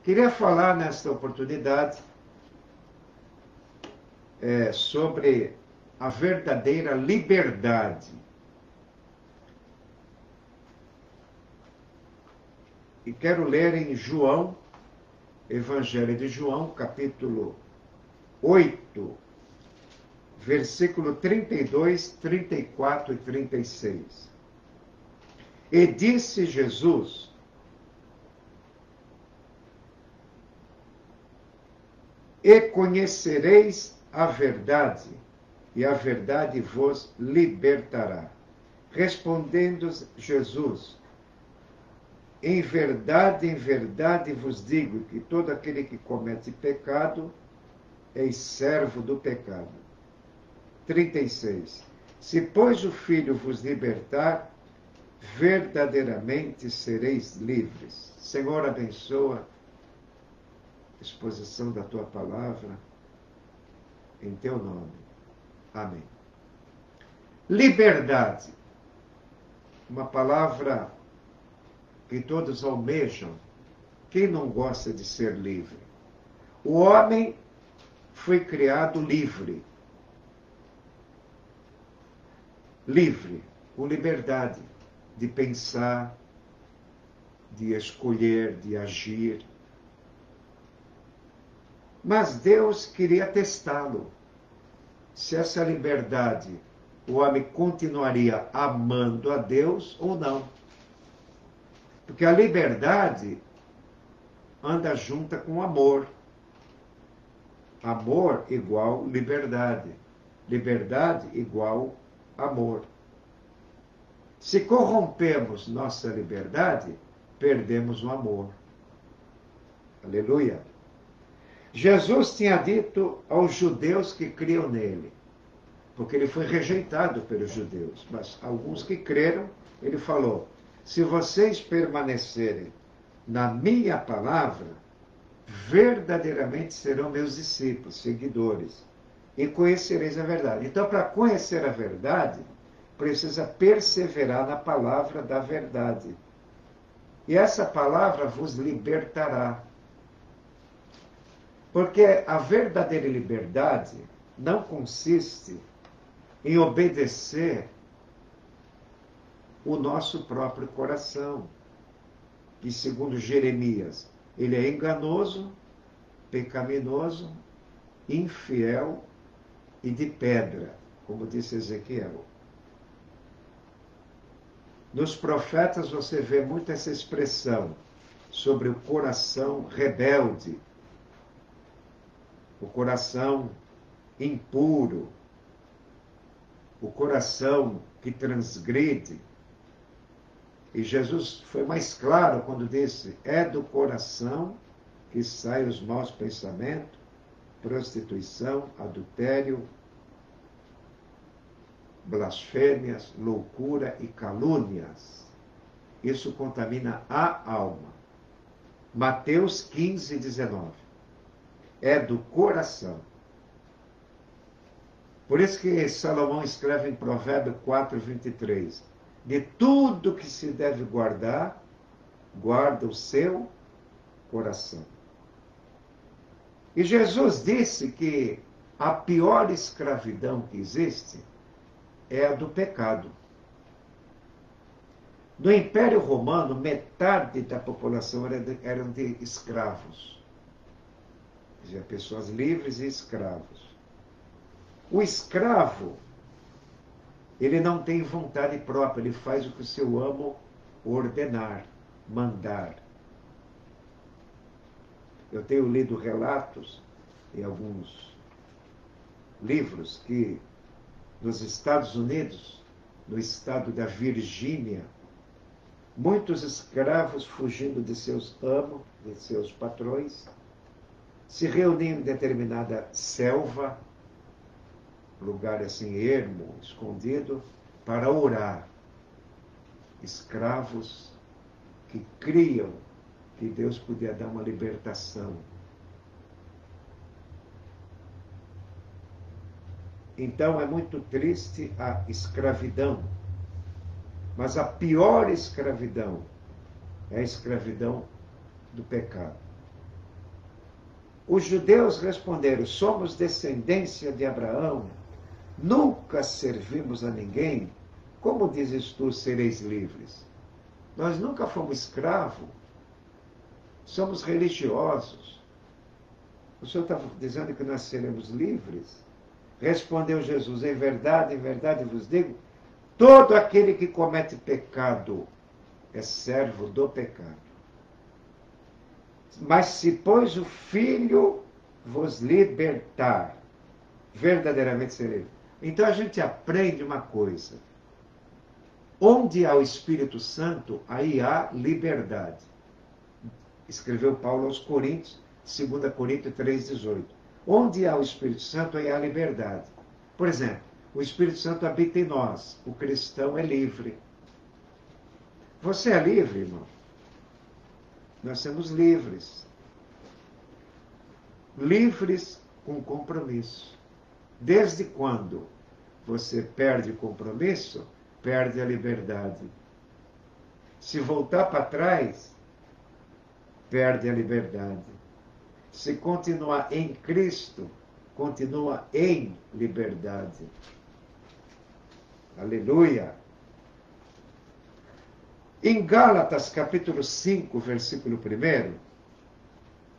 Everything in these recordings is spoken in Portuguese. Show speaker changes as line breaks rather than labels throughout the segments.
Queria falar nesta oportunidade sobre a verdadeira liberdade. E quero ler em João, Evangelho de João, capítulo 8, versículo 32, 34 e 36. E disse Jesus: e conhecereis a verdade, e a verdade vos libertará. Respondendo Jesus: em verdade vos digo que todo aquele que comete pecado é servo do pecado. 36. Se, pois, o Filho vos libertar, verdadeiramente sereis livres. Senhor, abençoa a exposição da tua palavra, em teu nome. Amém. Liberdade. Uma palavra que todos almejam. Quem não gosta de ser livre? O homem foi criado livre. Livre, com liberdade de pensar, de escolher, de agir. Mas Deus queria testá-lo. Se essa liberdade, o homem continuaria amando a Deus ou não. Porque a liberdade anda junta com amor. Amor igual liberdade. Liberdade igual amor. Se corrompemos nossa liberdade, perdemos o amor. Aleluia. Jesus tinha dito aos judeus que criam nele, porque ele foi rejeitado pelos judeus, mas alguns que creram, ele falou: se vocês permanecerem na minha palavra, verdadeiramente serão meus discípulos, seguidores, e conhecereis a verdade. Então, para conhecer a verdade, precisa perseverar na palavra da verdade. E essa palavra vos libertará. Porque a verdadeira liberdade não consiste em obedecer o nosso próprio coração, que, segundo Jeremias, ele é enganoso, pecaminoso, infiel e de pedra, como disse Ezequiel. Nos profetas você vê muito essa expressão sobre o coração rebelde, o coração impuro, o coração que transgride. E Jesus foi mais claro quando disse: é do coração que saem os maus pensamentos, prostituição, adultério, blasfêmias, loucura e calúnias. Isso contamina a alma. Mateus 15, 19. É do coração. Por isso que Salomão escreve em Provérbio 4, 23. De tudo que se deve guardar, guarda o seu coração. E Jesus disse que a pior escravidão que existe é a do pecado. No Império Romano, metade da população eram de escravos. Quer dizer, pessoas livres e escravos. O escravo, ele não tem vontade própria, ele faz o que o seu amo ordenar, mandar. Eu tenho lido relatos em alguns livros que nos Estados Unidos, no estado da Virgínia, muitos escravos fugindo de seus amos, de seus patrões, se reuniam em determinada selva, lugar assim ermo, escondido, para orar. Escravos que criam que Deus podia dar uma libertação. Então é muito triste a escravidão, mas a pior escravidão é a escravidão do pecado. Os judeus responderam: somos descendência de Abraão, nunca servimos a ninguém. Como dizes tu, sereis livres? Nós nunca fomos escravos, somos religiosos. O Senhor está dizendo que nós seremos livres? Respondeu Jesus: em verdade vos digo, todo aquele que comete pecado é servo do pecado. Mas se, pois, o Filho vos libertar, verdadeiramente sereis. Então a gente aprende uma coisa. Onde há o Espírito Santo, aí há liberdade. Escreveu Paulo aos Coríntios, 2 Coríntios 3,18. Onde há o Espírito Santo, aí há liberdade. Por exemplo, o Espírito Santo habita em nós. O cristão é livre. Você é livre, irmão? Nós somos livres. Livres com compromisso. Desde quando você perde compromisso, perde a liberdade. Se voltar para trás, perde a liberdade. Se continuar em Cristo, continua em liberdade. Aleluia! Em Gálatas, capítulo 5, versículo 1,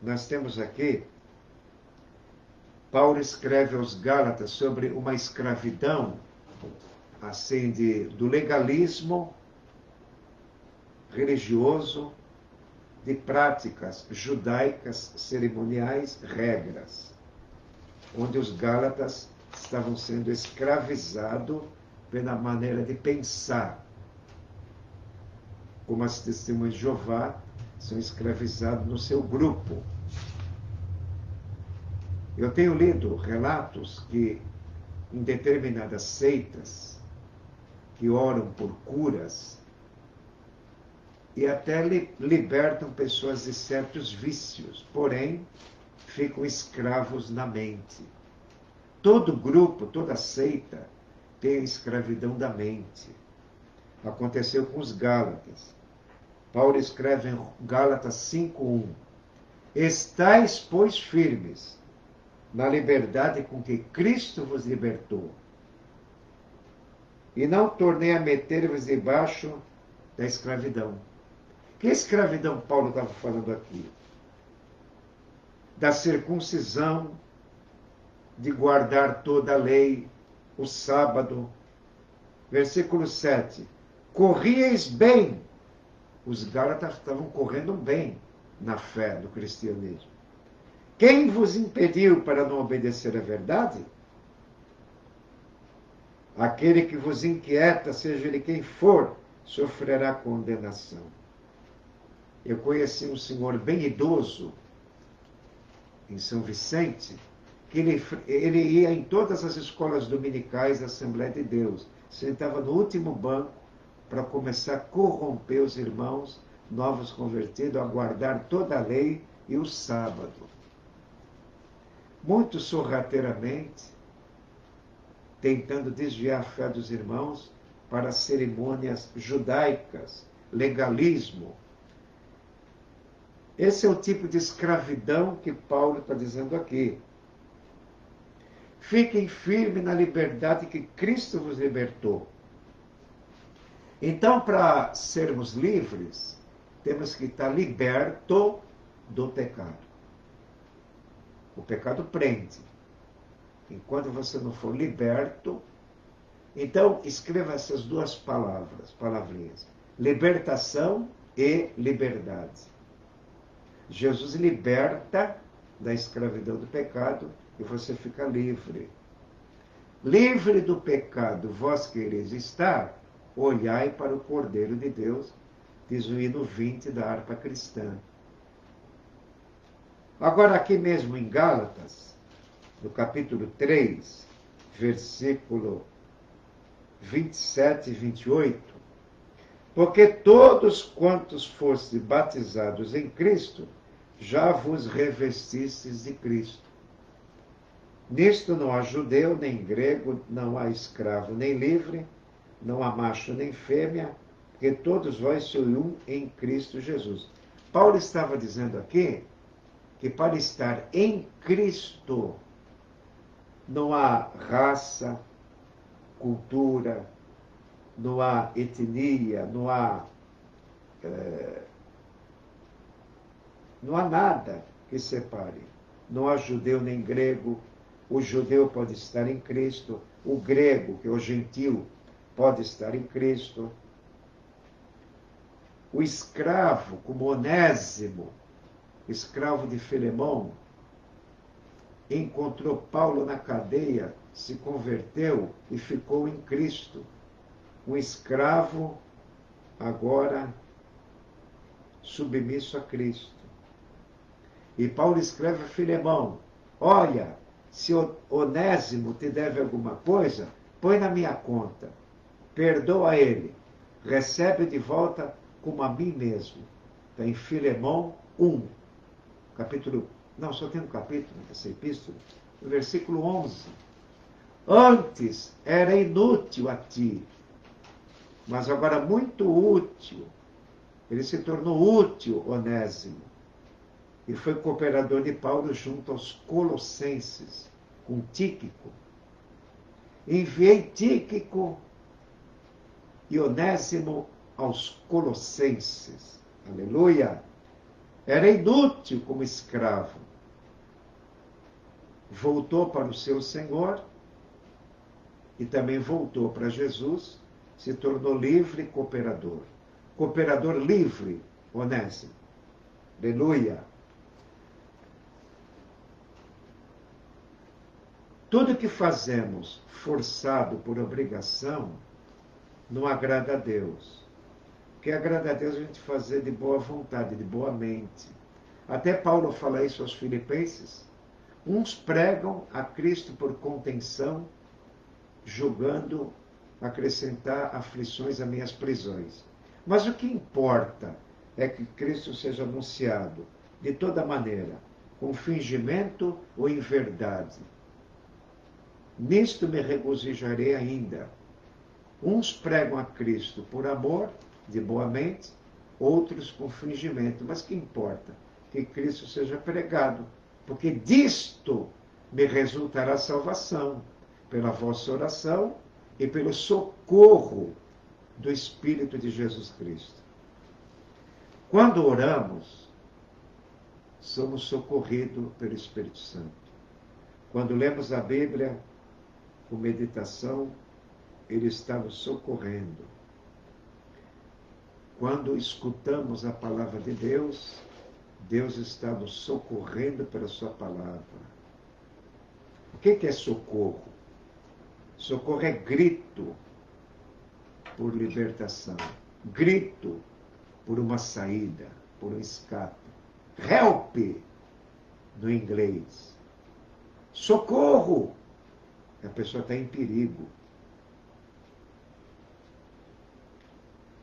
nós temos aqui, Paulo escreve aos Gálatas sobre uma escravidão, assim, do legalismo religioso, de práticas judaicas, cerimoniais, regras, onde os Gálatas estavam sendo escravizados pela maneira de pensar, como as testemunhas de Jeová são escravizados no seu grupo. Eu tenho lido relatos que em determinadas seitas que oram por curas e até libertam pessoas de certos vícios, porém ficam escravos na mente. Todo grupo, toda seita tem a escravidão da mente. Aconteceu com os Gálatas. Paulo escreve em Gálatas 5:1: estais, pois, firmes na liberdade com que Cristo vos libertou, e não tornei a meter-vos debaixo da escravidão. Que escravidão Paulo estava falando aqui? Da circuncisão, de guardar toda a lei, o sábado. Versículo 7. Corrieis bem. Os Gálatas estavam correndo bem na fé do cristianismo. Quem vos impediu para não obedecer à verdade? Aquele que vos inquieta, seja ele quem for, sofrerá condenação. Eu conheci um senhor bem idoso, em São Vicente, que ele ia em todas as escolas dominicais da Assembleia de Deus, sentava no último banco para começar a corromper os irmãos novos convertidos, a guardar toda a lei e o sábado. Muito sorrateiramente, tentando desviar a fé dos irmãos para cerimônias judaicas, legalismo. Esse é o tipo de escravidão que Paulo está dizendo aqui. Fiquem firmes na liberdade que Cristo vos libertou. Então, para sermos livres, temos que estar libertos do pecado. O pecado prende. Enquanto você não for liberto, então escreva essas duas palavrinhas: libertação e liberdade. Jesus liberta da escravidão do pecado e você fica livre. Livre do pecado, vós quereis estar, olhai para o Cordeiro de Deus, diz o hino 20 da harpa cristã. Agora, aqui mesmo em Gálatas, no capítulo 3, versículo 27 e 28, porque todos quantos fostes batizados em Cristo, já vos revestistes de Cristo. Nisto não há judeu nem grego, não há escravo nem livre, não há macho nem fêmea, porque todos vós sois um em Cristo Jesus. Paulo estava dizendo aqui que para estar em Cristo não há raça, cultura, não há etnia, não há nada que separe. Não há judeu nem grego. O judeu pode estar em Cristo. O grego, que é o gentil, pode estar em Cristo. O escravo, como Onésimo, escravo de Filemão, encontrou Paulo na cadeia, se converteu e ficou em Cristo. Um escravo agora submisso a Cristo. E Paulo escreve a Filemão: olha, se Onésimo te deve alguma coisa, põe na minha conta, perdoa ele, recebe de volta como a mim mesmo. Está em Filemão 1, capítulo, não, só tem um capítulo dessa epístola, no versículo 11. Antes era inútil a ti, mas agora muito útil. Ele se tornou útil, Onésimo, e foi cooperador de Paulo junto aos Colossenses, com Tíquico. Enviei Tíquico e Onésimo aos Colossenses. Aleluia! Era inútil como escravo. Voltou para o seu Senhor e também voltou para Jesus, se tornou livre cooperador. Cooperador livre, Onésimo. Aleluia! Tudo que fazemos forçado por obrigação não agrada a Deus. O que agrada a Deus é a gente fazer de boa vontade, de boa mente. Até Paulo fala isso aos Filipenses. Uns pregam a Cristo por contenção, julgando acrescentar aflições a minhas prisões. Mas o que importa é que Cristo seja anunciado de toda maneira, com fingimento ou em verdade. Nisto me regozijarei ainda. Uns pregam a Cristo por amor, de boa mente, outros com fingimento. Mas que importa? Que Cristo seja pregado, porque disto me resultará salvação, pela vossa oração e pelo socorro do Espírito de Jesus Cristo. Quando oramos, somos socorridos pelo Espírito Santo. Quando lemos a Bíblia com meditação, ele está nos socorrendo. Quando escutamos a palavra de Deus, Deus está nos socorrendo pela sua palavra. O que é socorro? Socorro é grito por libertação, grito por uma saída, por um escape. Help, no inglês. Socorro! A pessoa está em perigo.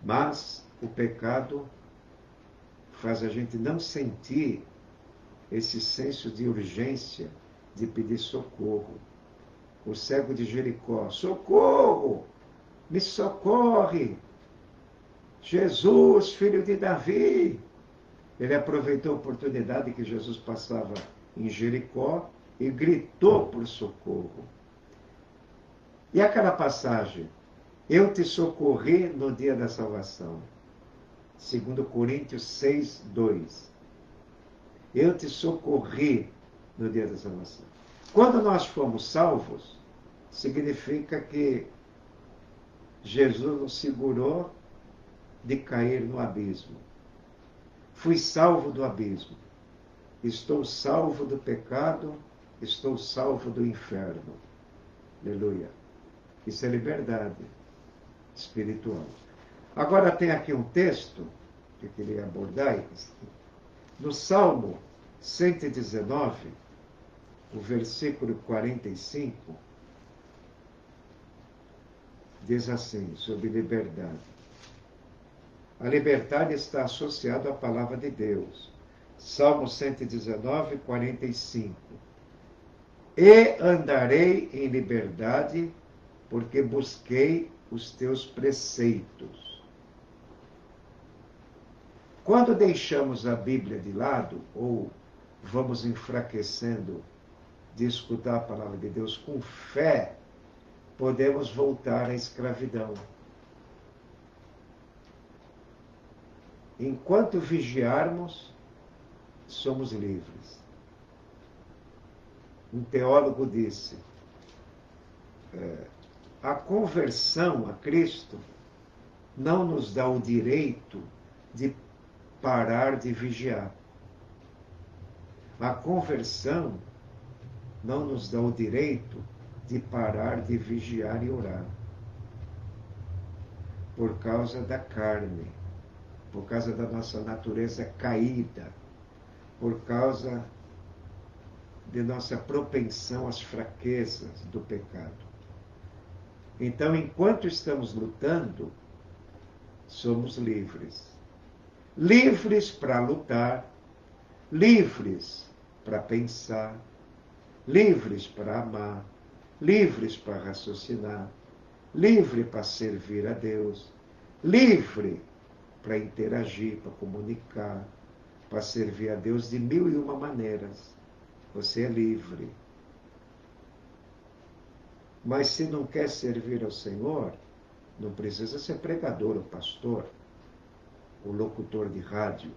Mas o pecado faz a gente não sentir esse senso de urgência de pedir socorro. O cego de Jericó: socorro! Me socorre! Jesus, filho de Davi! Ele aproveitou a oportunidade que Jesus passava em Jericó e gritou por socorro. E aquela passagem: eu te socorri no dia da salvação. 2 Coríntios 6, 2. Eu te socorri no dia da salvação. Quando nós fomos salvos, significa que Jesus nos segurou de cair no abismo. Fui salvo do abismo. Estou salvo do pecado, estou salvo do inferno. Aleluia. Isso é liberdade espiritual. Agora tem aqui um texto que eu queria abordar. No Salmo 119, o versículo 45, diz assim, sobre liberdade. A liberdade está associada à palavra de Deus. Salmo 119, 45. E andarei em liberdade, porque busquei os teus preceitos. Quando deixamos a Bíblia de lado, ou vamos enfraquecendo de escutar a palavra de Deus com fé, podemos voltar à escravidão. Enquanto vigiarmos, somos livres. Um teólogo disse, a conversão a Cristo não nos dá o direito de parar de vigiar. A conversão não nos dá o direito de parar de vigiar e orar. Por causa da carne, por causa da nossa natureza caída, por causa de nossa propensão às fraquezas do pecado. Então, enquanto estamos lutando, somos livres. Livres para lutar, livres para pensar, livres para amar, livres para raciocinar, livre para servir a Deus, livre para interagir, para comunicar, para servir a Deus de 1001 maneiras. Você é livre. Mas se não quer servir ao Senhor, não precisa ser pregador ou pastor, ou locutor de rádio.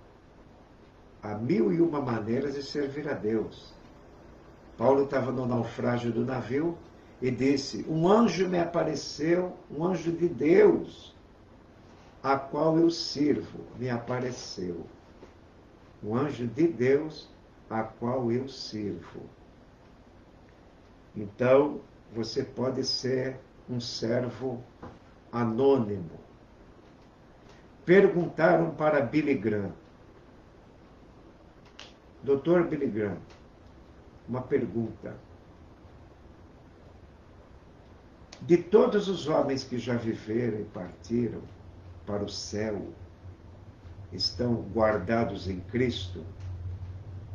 Há 1001 maneiras de servir a Deus. Paulo estava no naufrágio do navio e disse, um anjo me apareceu, um anjo de Deus, a qual eu sirvo, me apareceu. Um anjo de Deus, a qual eu sirvo. Então, você pode ser um servo anônimo. Perguntaram para Billy Graham, Dr. Billy Graham, uma pergunta. De todos os homens que já viveram e partiram para o céu, estão guardados em Cristo,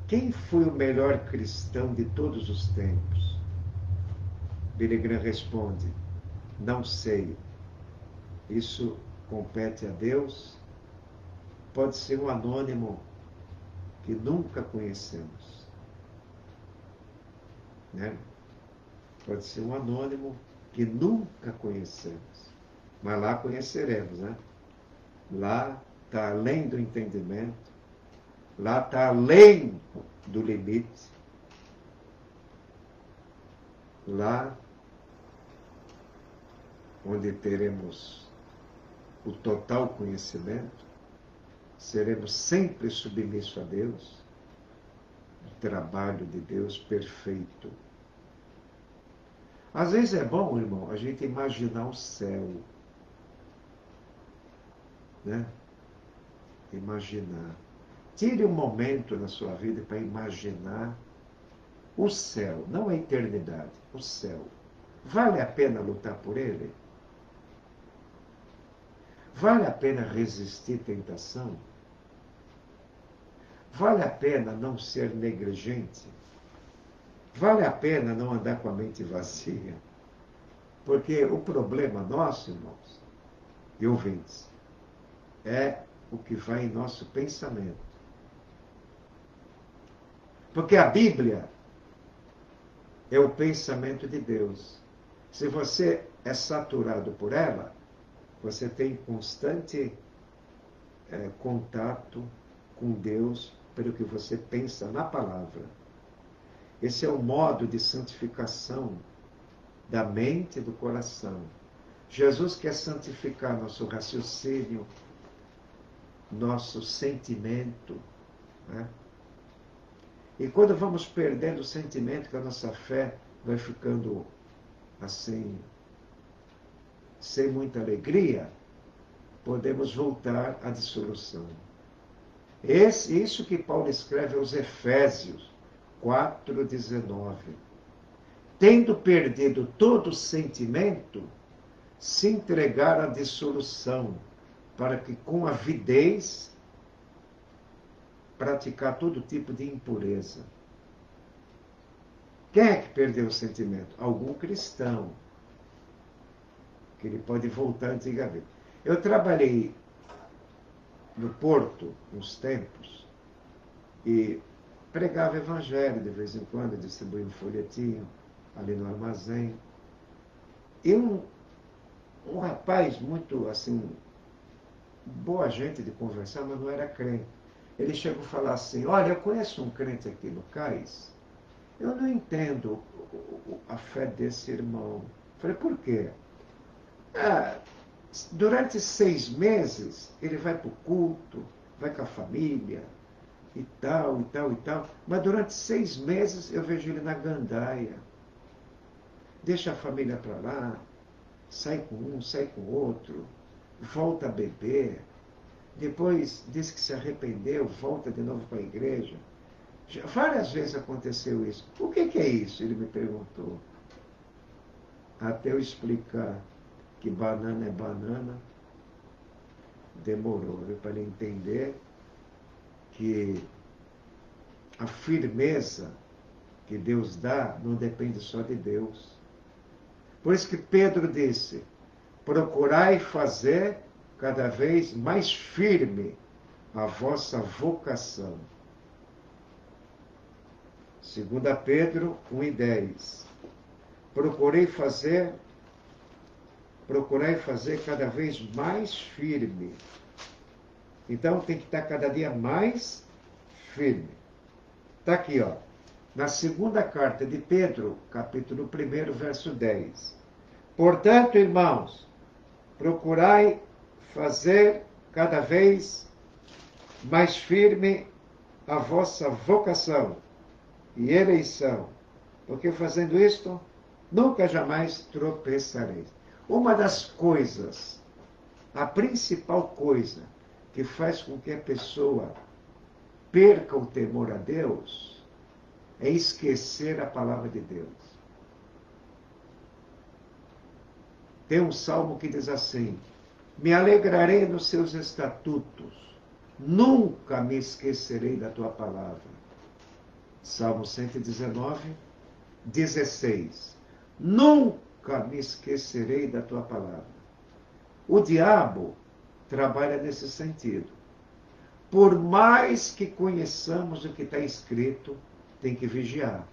quem foi o melhor cristão de todos os tempos? Billy Graham responde, não sei. Isso compete a Deus. Pode ser um anônimo que nunca conhecemos. Né? Pode ser um anônimo que nunca conhecemos. Mas lá conheceremos, né? Lá está além do entendimento. Lá está além do limite. Lá onde teremos o total conhecimento, seremos sempre submissos a Deus, o trabalho de Deus perfeito. Às vezes é bom, irmão, a gente imaginar o céu. Né? Imaginar. Tire um momento na sua vida para imaginar o céu, não a eternidade, o céu. Vale a pena lutar por ele? Vale a pena resistir tentação? Vale a pena não ser negligente? Vale a pena não andar com a mente vazia? Porque o problema nosso, irmãos e ouvintes, é o que vai em nosso pensamento. Porque a Bíblia é o pensamento de Deus. Se você é saturado por ela, você tem constante contato com Deus pelo que você pensa na palavra. Esse é o modo de santificação da mente e do coração. Jesus quer santificar nosso raciocínio, nosso sentimento. Né? E quando vamos perdendo o sentimento, que a nossa fé vai ficando assim, sem muita alegria, podemos voltar à dissolução. Isso que Paulo escreve aos Efésios 4,19. Tendo perdido todo sentimento, se entregar à dissolução, para que com avidez praticar todo tipo de impureza. Quem é que perdeu o sentimento? Algum cristão. Que ele pode voltar antigamente. Eu trabalhei no Porto uns tempos e pregava evangelho de vez em quando, distribuía um folhetinho ali no armazém. E um rapaz muito, assim, boa gente de conversar, mas não era crente. Ele chegou a falar assim, olha, eu conheço um crente aqui no Cais, eu não entendo a fé desse irmão. Falei, por quê? Ah, durante 6 meses, ele vai para o culto, vai com a família, e tal, e tal, e tal. Mas durante 6 meses eu vejo ele na gandaia. Deixa a família para lá, sai com um, sai com outro, volta a beber. Depois diz que se arrependeu, volta de novo para a igreja. Várias vezes aconteceu isso. O que é isso? Ele me perguntou. Até eu explicar que banana é banana, demorou, para ele entender que a firmeza que Deus dá não depende só de Deus. Por isso que Pedro disse, procurai fazer cada vez mais firme a vossa vocação. 2 Pedro 1:10. Procurai fazer cada vez mais firme. Então tem que estar cada dia mais firme. Está aqui, ó. Na segunda carta de Pedro, capítulo 1, verso 10. Portanto, irmãos, procurai fazer cada vez mais firme a vossa vocação e eleição, porque fazendo isto, nunca jamais tropeçareis. Uma das coisas, a principal coisa que faz com que a pessoa perca o temor a Deus, é esquecer a palavra de Deus. Tem um salmo que diz assim, me alegrarei nos seus estatutos, nunca me esquecerei da tua palavra. Salmo 119, 16. Nunca me esquecerei da tua palavra. O diabo trabalha nesse sentido. Por mais que conheçamos o que está escrito, tem que vigiar.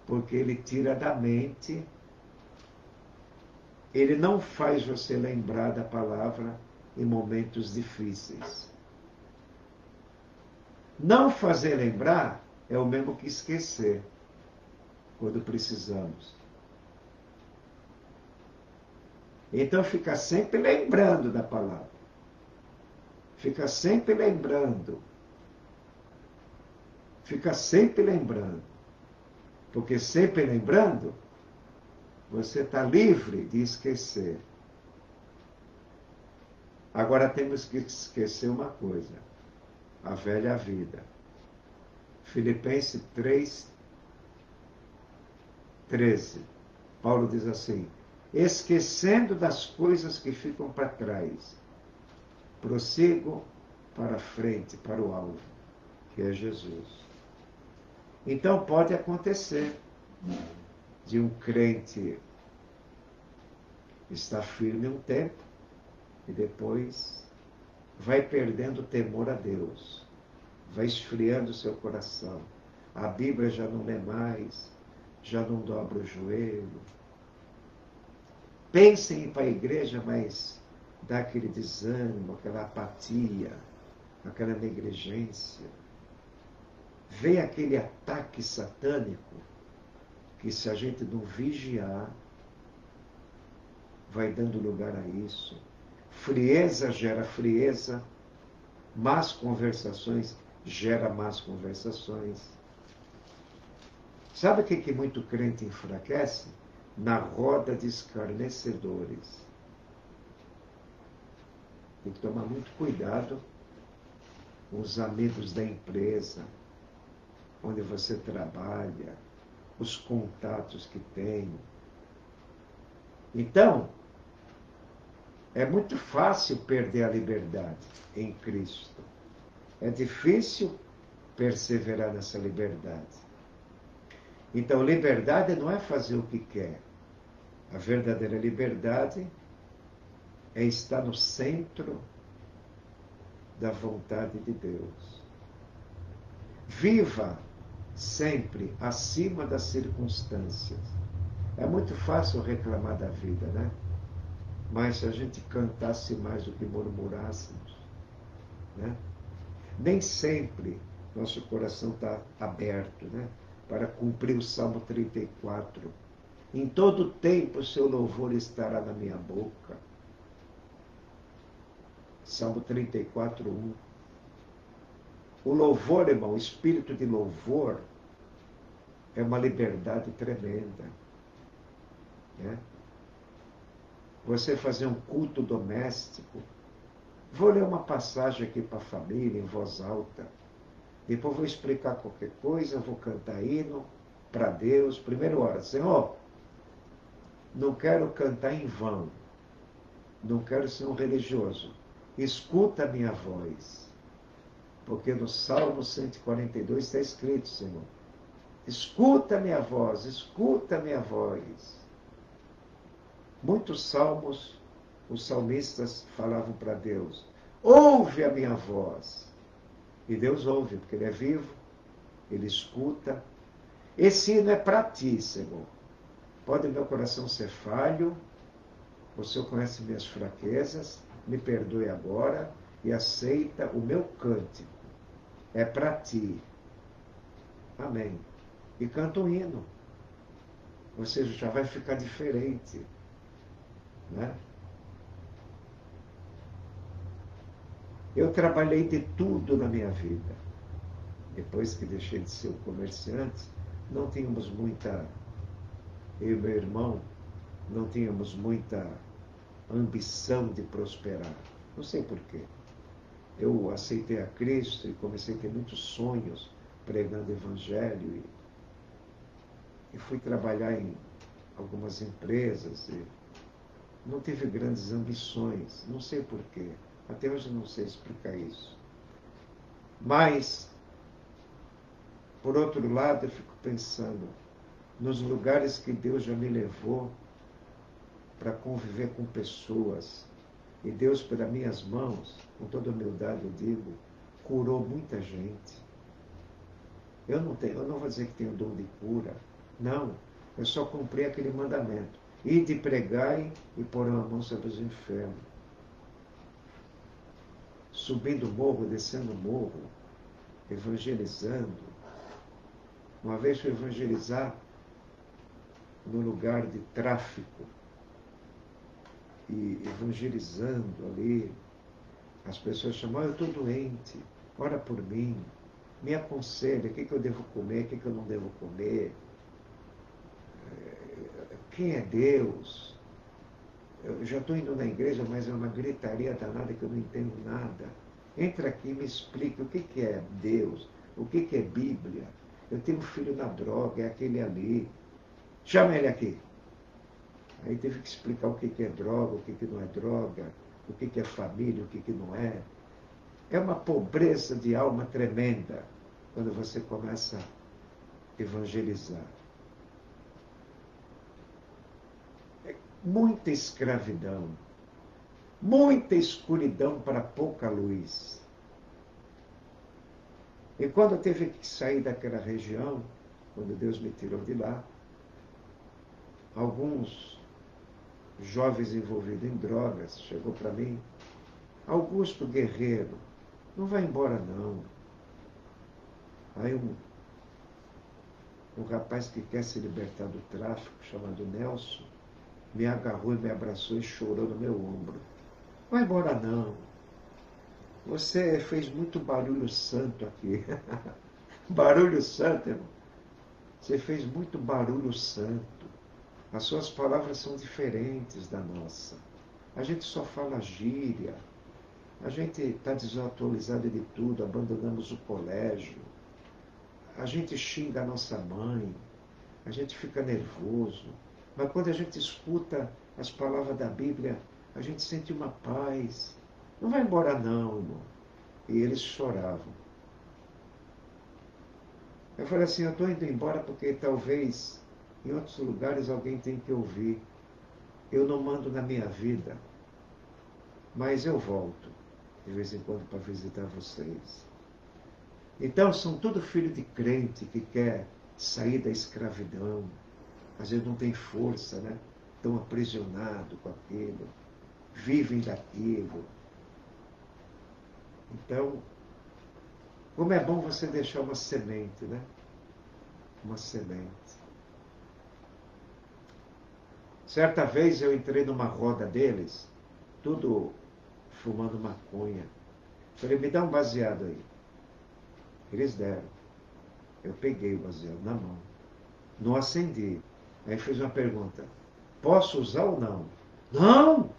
Porque ele tira da mente, ele não faz você lembrar da palavra em momentos difíceis. Não fazer lembrar é o mesmo que esquecer, quando precisamos. Então fica sempre lembrando da palavra. Fica sempre lembrando. Fica sempre lembrando. Porque sempre lembrando, você está livre de esquecer. Agora temos que esquecer uma coisa. A velha vida. Filipenses 3:13. Paulo diz assim, esquecendo das coisas que ficam para trás, prossigo para a frente, para o alvo, que é Jesus. Então pode acontecer de um crente estar firme um tempo e depois vai perdendo o temor a Deus, vai esfriando o seu coração. A Bíblia já não lê mais, já não dobra o joelho. Pensa em ir para a igreja, mas dá aquele desânimo, aquela apatia, aquela negligência. Vem aquele ataque satânico, que se a gente não vigiar, vai dando lugar a isso. Frieza gera frieza, más conversações gera más conversações. Sabe o que muito crente enfraquece? Na roda de escarnecedores. Tem que tomar muito cuidado com os amigos da empresa, onde você trabalha, os contatos que tem. Então, é muito fácil perder a liberdade em Cristo. É difícil perseverar nessa liberdade. Então, liberdade não é fazer o que quer. A verdadeira liberdade é estar no centro da vontade de Deus. Viva sempre acima das circunstâncias. É muito fácil reclamar da vida, né? Mas se a gente cantasse mais do que murmurássemos, né? Nem sempre nosso coração está aberto, né? Para cumprir o Salmo 34. Em todo tempo o seu louvor estará na minha boca. Salmo 34, 1. O louvor, irmão, o espírito de louvor é uma liberdade tremenda, né? Você fazer um culto doméstico. Vou ler uma passagem aqui para a família, em voz alta. Depois vou explicar qualquer coisa, vou cantar hino para Deus. Primeiro hora, Senhor, não quero cantar em vão. Não quero ser um religioso. Escuta a minha voz. Porque no Salmo 142 está escrito, Senhor, escuta a minha voz, escuta a minha voz. Muitos salmos, os salmistas falavam para Deus, ouve a minha voz. E Deus ouve, porque Ele é vivo, Ele escuta. Esse hino é para ti, Senhor. Pode meu coração ser falho, o Senhor conhece minhas fraquezas, me perdoe agora e aceita o meu cântico. É para ti. Amém. E canta um hino. Ou seja, já vai ficar diferente, né? Eu trabalhei de tudo na minha vida. Depois que deixei de ser um comerciante, não tínhamos muita... Eu e meu irmão não tínhamos muita ambição de prosperar. Não sei porquê. Eu aceitei a Cristo e comecei a ter muitos sonhos pregando o Evangelho e fui trabalhar em algumas empresas e não tive grandes ambições. Não sei porquê. Até hoje não sei explicar isso. Mas, por outro lado, eu fico pensando nos lugares que Deus já me levou para conviver com pessoas. E Deus, pelas minhas mãos, com toda humildade eu digo, curou muita gente. Eu não vou dizer que tenho dom de cura. Não, eu só cumpri aquele mandamento. Ide pregai e porão a mão sobre os enfermos. Subindo morro, descendo morro, evangelizando. Uma vez fui evangelizar no lugar de tráfico. E evangelizando ali, as pessoas chamam, eu estou doente, ora por mim, me aconselha, o que eu devo comer, o que eu não devo comer, quem é Deus? Eu já estou indo na igreja, mas é uma gritaria danada que eu não entendo nada. Entra aqui e me explica o que é Deus, o que é Bíblia. Eu tenho um filho na droga, é aquele ali. Chama ele aqui. Aí teve que explicar o que é droga, o que não é droga, o que é família, o que não é. É uma pobreza de alma tremenda quando você começa a evangelizar. É muita escravidão, muita escuridão para pouca luz. E quando eu tive que sair daquela região, quando Deus me tirou de lá, alguns jovens envolvidos em drogas, chegou para mim, Augusto Guerreiro, não vai embora não. Aí um rapaz que quer se libertar do tráfico, chamado Nelson, me agarrou e me abraçou e chorou no meu ombro. Vai embora não. Você fez muito barulho santo aqui. Barulho santo, irmão. Você fez muito barulho santo. As suas palavras são diferentes da nossa. A gente só fala gíria. A gente está desatualizado de tudo, abandonamos o colégio. A gente xinga a nossa mãe. A gente fica nervoso. Mas quando a gente escuta as palavras da Bíblia, a gente sente uma paz. Não vai embora não, irmão. E eles choravam. Eu falei assim, eu estou indo embora porque talvez em outros lugares alguém tem que ouvir. Eu não mando na minha vida, mas eu volto de vez em quando para visitar vocês. Então, são tudo filho de crente que quer sair da escravidão. Às vezes não tem força, né? Estão aprisionados com aquilo, vivem daquilo. Então, como é bom você deixar uma semente, né? Uma semente. Certa vez eu entrei numa roda deles, tudo fumando maconha. Falei, me dá um baseado aí. Eles deram. Eu peguei o baseado na mão. Não acendi. Aí fiz uma pergunta. Posso usar ou não? Não!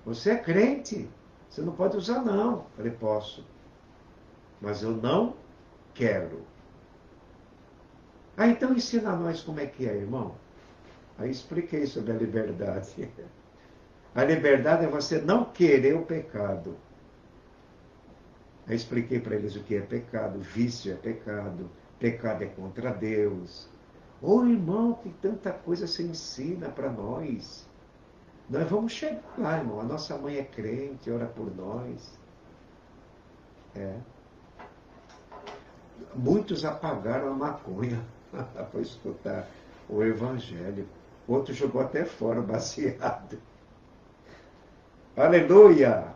Você é crente. Você não pode usar, não. Falei, posso. Mas eu não quero. Ah, então ensina a nós como é que é, irmão. Aí expliquei sobre a liberdade. A liberdade é você não querer o pecado. Aí expliquei para eles o que é pecado. Vício é pecado. Pecado é contra Deus. Ô irmão, que tanta coisa se ensina para nós. Nós vamos chegar lá, irmão. A nossa mãe é crente, ora por nós. Muitos apagaram a maconha para escutar o evangelho. Outro jogou até fora o baseado. Aleluia!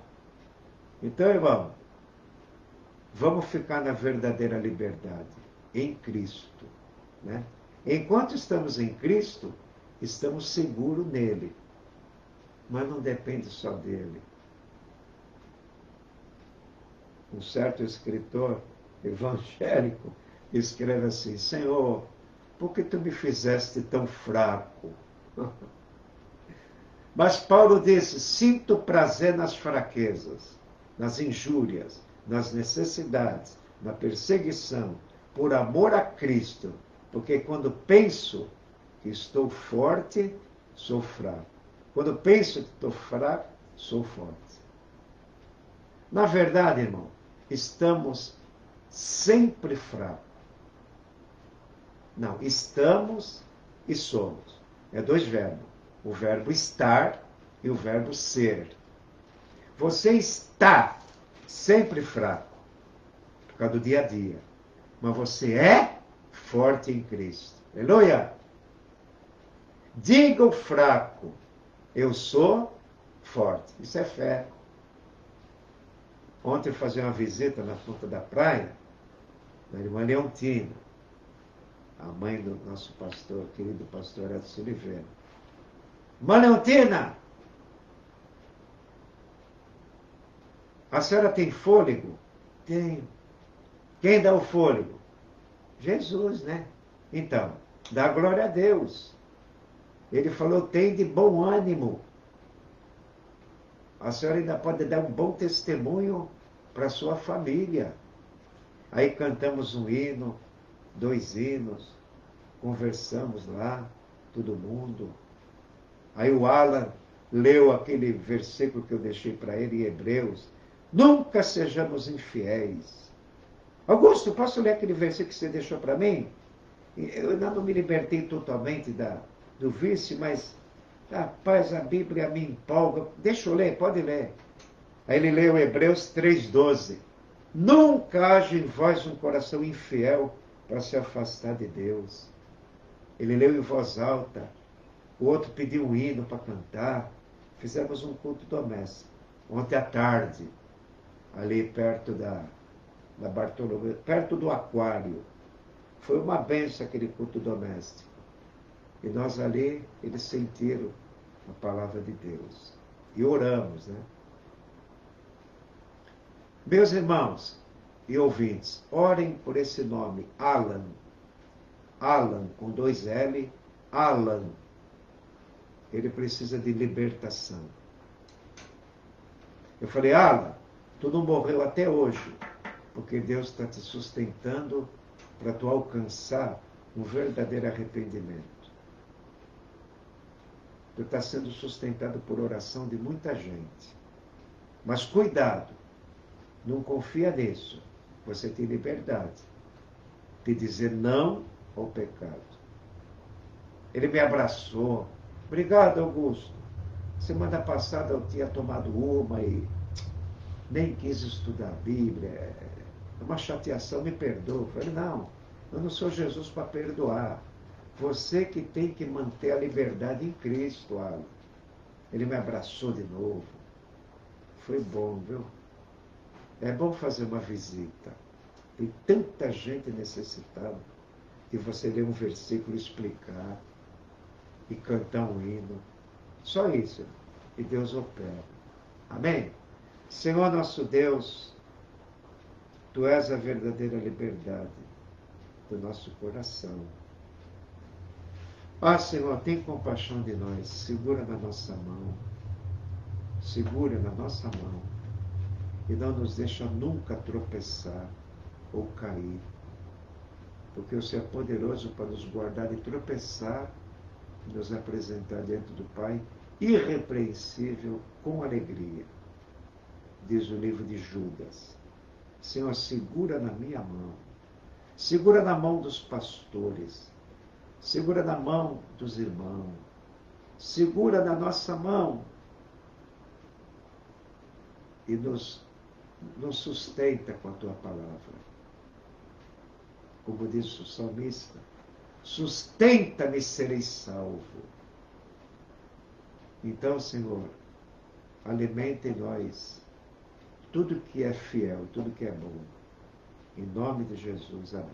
Então, irmão, vamos ficar na verdadeira liberdade, em Cristo. Né? Enquanto estamos em Cristo, estamos seguros nele. Mas não depende só dele. Um certo escritor evangélico escreve assim, Senhor, por que tu me fizeste tão fraco? Mas Paulo disse, sinto prazer nas fraquezas, nas injúrias, nas necessidades, na perseguição, por amor a Cristo, porque quando penso que estou forte, sou fraco. Quando penso que estou fraco, sou forte. Na verdade, irmão, estamos sempre fracos. Não, estamos e somos. É dois verbos. O verbo estar e o verbo ser. Você está sempre fraco, por causa do dia a dia. Mas você é forte em Cristo. Aleluia! Diga o fraco, eu sou forte. Isso é fé. Ontem eu fazia uma visita na ponta da praia, da irmã Leontina, a mãe do nosso pastor, querido pastor Edson Oliveira. Irmã Leontina, a senhora tem fôlego? Tenho. Quem dá o fôlego? Jesus, né? Então, dá glória a Deus. Ele falou, tem de bom ânimo. A senhora ainda pode dar um bom testemunho para a sua família. Aí cantamos um hino, 2 hinos, conversamos lá, todo mundo. Aí o Alan leu aquele versículo que eu deixei para ele em Hebreus. Nunca sejamos infiéis. Augusto, posso ler aquele versículo que você deixou para mim? Eu ainda não me libertei totalmente do vício, mas, rapaz, a Bíblia me empolga. Deixa eu ler, pode ler. Aí ele leu Hebreus 3,12. Nunca haja em vós um coração infiel para se afastar de Deus. Ele leu em voz alta. O outro pediu um hino para cantar. Fizemos um culto doméstico. Ontem à tarde, ali perto da Bartolomeu, perto do aquário. Foi uma benção aquele culto doméstico. E nós ali, eles sentiram a palavra de Deus. E oramos, né? Meus irmãos e ouvintes, orem por esse nome, Alan. Alan, com 2 L, Alan. Ele precisa de libertação. Eu falei, Alan, tu não morreu até hoje, porque Deus está te sustentando para tu alcançar um verdadeiro arrependimento. Tu está sendo sustentado por oração de muita gente. Mas cuidado, não confia nisso. Você tem liberdade de dizer não ao pecado. Ele me abraçou. Obrigado, Augusto. Semana passada eu tinha tomado uma e nem quis estudar a Bíblia. é uma chateação, me perdoa. Eu falei, não, eu não sou Jesus para perdoar. Você que tem que manter a liberdade em Cristo, Alan. Ele me abraçou de novo. Foi bom, viu? É bom fazer uma visita. Tem tanta gente necessitada de você ler um versículo, explicar e cantar um hino. Só isso. E Deus opera. Amém? Senhor nosso Deus, Tu és a verdadeira liberdade do nosso coração. Ah, Senhor, tem compaixão de nós. Segura na nossa mão. Segura na nossa mão. E não nos deixa nunca tropeçar ou cair. Porque o Senhor é poderoso para nos guardar de tropeçar e nos apresentar diante do Pai irrepreensível com alegria. Diz o livro de Judas. Senhor, segura na minha mão. Segura na mão dos pastores. Segura na mão dos irmãos. Segura na nossa mão. E nos sustenta com a Tua palavra. Como diz o salmista, sustenta-me e serei salvo. Então, Senhor, alimenta em nós tudo que é fiel, tudo que é bom. Em nome de Jesus, amém.